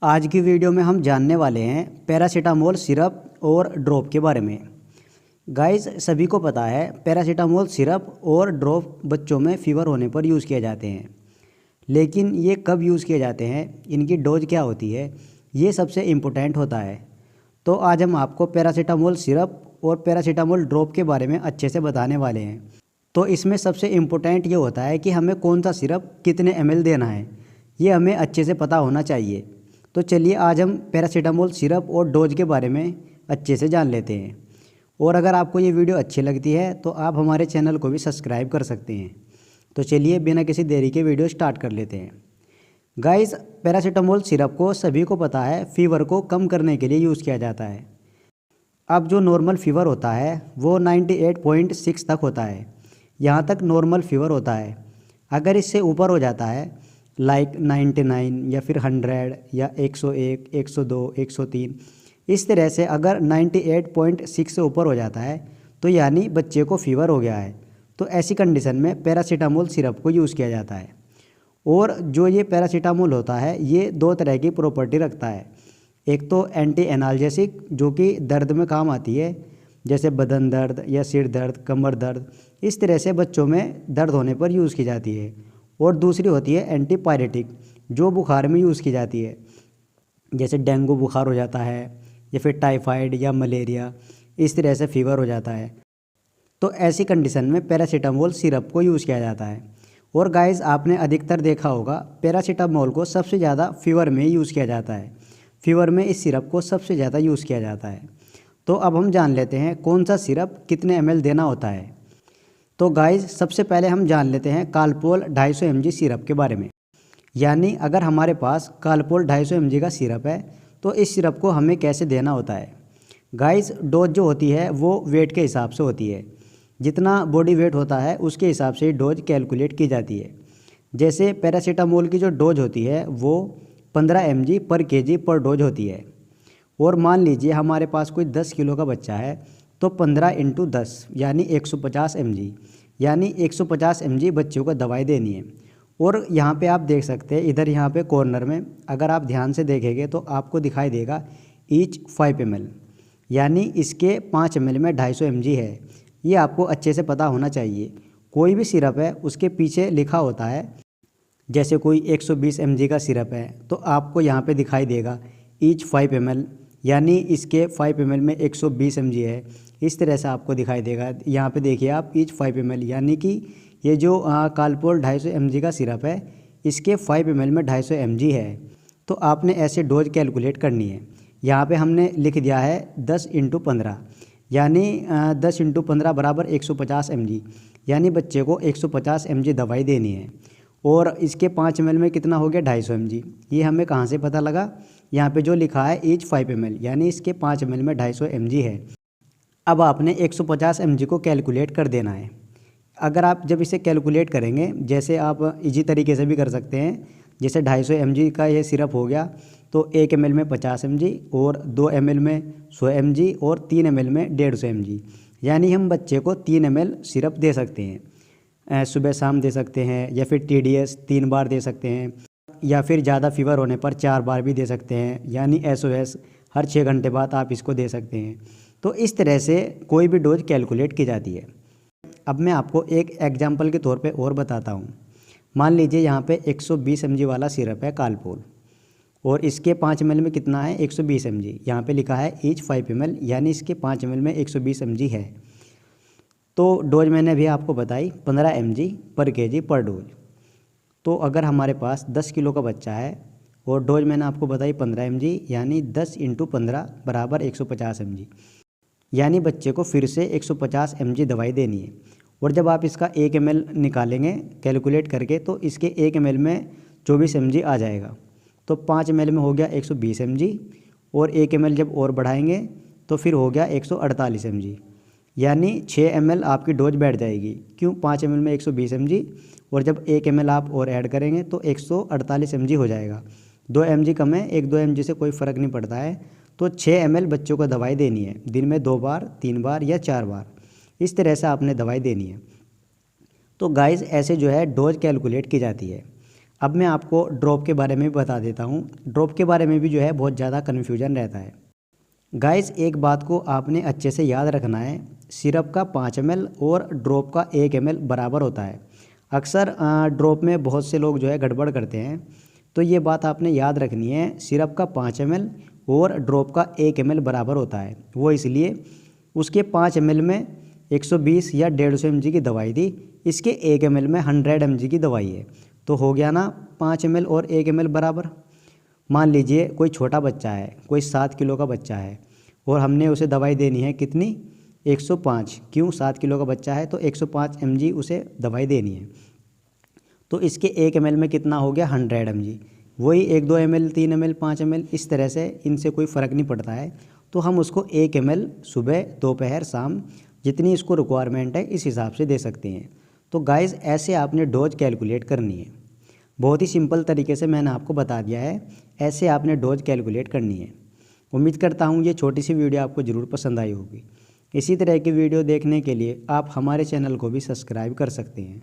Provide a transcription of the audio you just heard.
आज की वीडियो में हम जानने वाले हैं पैरासीटामोल सिरप और ड्रॉप के बारे में। गाइस, सभी को पता है पैरासीटामोल सिरप और ड्रॉप बच्चों में फ़ीवर होने पर यूज़ किए जाते हैं। लेकिन ये कब यूज़ किए जाते हैं, इनकी डोज क्या होती है, ये सबसे इम्पोर्टेंट होता है। तो आज हम आपको पैरासीटामोल सिरप और पैरासीटामोल ड्रॉप के बारे में अच्छे से बताने वाले हैं। तो इसमें सबसे इम्पोर्टेंट ये होता है कि हमें कौन सा सिरप कितने ml देना है, ये हमें अच्छे से पता होना चाहिए। तो चलिए आज हम पैरासीटामोल सिरप और डोज के बारे में अच्छे से जान लेते हैं। और अगर आपको ये वीडियो अच्छी लगती है तो आप हमारे चैनल को भी सब्सक्राइब कर सकते हैं। तो चलिए बिना किसी देरी के वीडियो स्टार्ट कर लेते हैं। गाइस, पैरासीटामोल सिरप को सभी को पता है फ़ीवर को कम करने के लिए यूज़ किया जाता है। अब जो नॉर्मल फ़ीवर होता है वो 98.6 तक होता है। यहाँ तक नॉर्मल फ़ीवर होता है। अगर इससे ऊपर हो जाता है लाइक 99 या फिर 100 या 101, 102, 103, इस तरह से अगर 98.6 से ऊपर हो जाता है तो यानी बच्चे को फ़ीवर हो गया है। तो ऐसी कंडीशन में पैरासीटामोल सिरप को यूज़ किया जाता है। और जो ये पैरासीटामोल होता है ये दो तरह की प्रॉपर्टी रखता है। एक तो एंटी एनाल्जेसिक, जो कि दर्द में काम आती है, जैसे बदन दर्द या सिर दर्द, कमर दर्द, इस तरह से बच्चों में दर्द होने पर यूज़ की जाती है। और दूसरी होती है एंटीपायरेटिक, जो बुखार में यूज़ की जाती है, जैसे डेंगू बुखार हो जाता है या फिर टाइफाइड या मलेरिया, इस तरह से फ़ीवर हो जाता है। तो ऐसी कंडीशन में पैरासीटामोल सिरप को यूज़ किया जाता है। और गाइस, आपने अधिकतर देखा होगा पैरासीटामोल को सबसे ज़्यादा फ़ीवर में यूज़ किया जाता है। फ़ीवर में इस सिरप को सबसे ज़्यादा यूज़ किया जाता है। तो अब हम जान लेते हैं कौन सा सिरप कितने ml देना होता है। तो गाइस, सबसे पहले हम जान लेते हैं कालपोल 250 mg सिरप के बारे में। यानी अगर हमारे पास कालपोल 250 mg का सिरप है तो इस सिरप को हमें कैसे देना होता है। गाइस, डोज जो होती है वो वेट के हिसाब से होती है। जितना बॉडी वेट होता है उसके हिसाब से डोज कैलकुलेट की जाती है। जैसे पैरासीटामोल की जो डोज होती है वो 15 mg पर kg पर डोज होती है। और मान लीजिए हमारे पास कोई 10 किलो का बच्चा है तो 15 × 10 यानी 150 mg, यानी 150 mg बच्चों को दवाई देनी है। और यहाँ पे आप देख सकते हैं, इधर यहाँ पे कॉर्नर में अगर आप ध्यान से देखेंगे तो आपको दिखाई देगा ईच 5 ml, यानी इसके 5 ml में 250 mg है। ये आपको अच्छे से पता होना चाहिए। कोई भी सिरप है उसके पीछे लिखा होता है, जैसे कोई 120 mg का सिरप है तो आपको यहाँ पे दिखाई देगा ईच 5 ml, यानी इसके 5 ml में 120 mg है। इस तरह से आपको दिखाई देगा। यहाँ पे देखिए आप ईच 5 ml, यानी कि ये जो कालपोल 250 mg का सिरप है इसके 5 ml में 250 mg है। तो आपने ऐसे डोज कैलकुलेट करनी है। यहाँ पे हमने लिख दिया है 10 × 15, यानी 10 × 15 बराबर 150 mg, यानी बच्चे को 150 mg दवाई देनी है। और इसके 5 ml में कितना हो गया 250 mg। ये हमें कहाँ से पता लगा, यहाँ पे जो लिखा है ईच 5 ml, यानी इसके 5 ml में 250 mg है। अब आपने 150 mg को कैलकुलेट कर देना है। अगर आप जब इसे कैलकुलेट करेंगे, जैसे आप इजी तरीके से भी कर सकते हैं, जैसे 250 mg का ये सिरप हो गया तो 1 ml में 50 mg और 2 ml में 100 mg और 3 ml में 150 mg, यानी हम बच्चे को 3 ml सिरप दे सकते हैं। सुबह शाम दे सकते हैं, या फिर TDS 3 बार दे सकते हैं, या फिर ज़्यादा फीवर होने पर 4 बार भी दे सकते हैं, यानी SOS हर 6 घंटे बाद आप इसको दे सकते हैं। तो इस तरह से कोई भी डोज कैलकुलेट की जाती है। अब मैं आपको एक एग्जांपल के तौर पे और बताता हूँ। मान लीजिए यहाँ पे 120 mg वाला सिरप है कालपोल, और इसके 5 ml में कितना है 120 mg। यहाँ पे लिखा है ईच 5 ml, यानी इसके 5 ml में 120 mg है। तो डोज मैंने अभी आपको बताई 15 mg पर kg पर डोज। तो अगर हमारे पास 10 किलो का बच्चा है और डोज मैंने आपको बताई 15 mg, यानी 10 × 15 बराबर 150 mg, यानी बच्चे को फिर से 150 mg दवाई देनी है। और जब आप इसका 1 ml निकालेंगे कैलकुलेट करके तो इसके 1 ml में 24 mg आ जाएगा। तो 5 ml में हो गया 120 mg, और 1 ml जब और बढ़ाएंगे तो फिर हो गया 148 mg, यानी 6 ml आपकी डोज बैठ जाएगी। क्यों, 5 ml में 120 mg और जब 1 ml आप और ऐड करेंगे तो 148 mg हो जाएगा। 2 mg कम है, 1-2 mg से कोई फ़र्क नहीं पड़ता है। तो 6 ml बच्चों को दवाई देनी है, दिन में 2 बार, 3 बार या 4 बार, इस तरह से आपने दवाई देनी है। तो गाइस, ऐसे जो है डोज कैलकुलेट की जाती है। अब मैं आपको ड्रॉप के बारे में भी बता देता हूँ। ड्रॉप के बारे में भी जो है बहुत ज़्यादा कन्फ्यूजन रहता है। गाइस एक बात को आपने अच्छे से याद रखना है, सिरप का 5 ml और ड्रॉप का 1 ml बराबर होता है। अक्सर ड्रॉप में बहुत से लोग जो है गड़बड़ करते हैं, तो ये बात आपने याद रखनी है। सिरप का 5 ml और ड्रॉप का 1 ml बराबर होता है। वो इसलिए उसके 5 ml में 120 या 150 mg की दवाई थी, इसके 1 ml में 100 mg की दवाई है, तो हो गया ना 5 ml और 1 ml बराबर। मान लीजिए कोई छोटा बच्चा है, कोई 7 किलो का बच्चा है और हमने उसे दवाई देनी है कितनी, 105। क्यों, 7 किलो का बच्चा है तो 105 mg उसे दवाई देनी है। तो इसके 1 ml में कितना हो गया, 100 mg। वही 1-2 ml 3 ml 5 ml इस तरह से, इनसे कोई फ़र्क नहीं पड़ता है। तो हम उसको 1 ml सुबह दोपहर शाम जितनी इसको रिक्वायरमेंट है इस हिसाब से दे सकते हैं। तो गाइस ऐसे आपने डोज कैलकुलेट करनी है। बहुत ही सिंपल तरीके से मैंने आपको बता दिया है, ऐसे आपने डोज कैलकुलेट करनी है। उम्मीद करता हूँ ये छोटी सी वीडियो आपको ज़रूर पसंद आई होगी। इसी तरह की वीडियो देखने के लिए आप हमारे चैनल को भी सब्सक्राइब कर सकते हैं।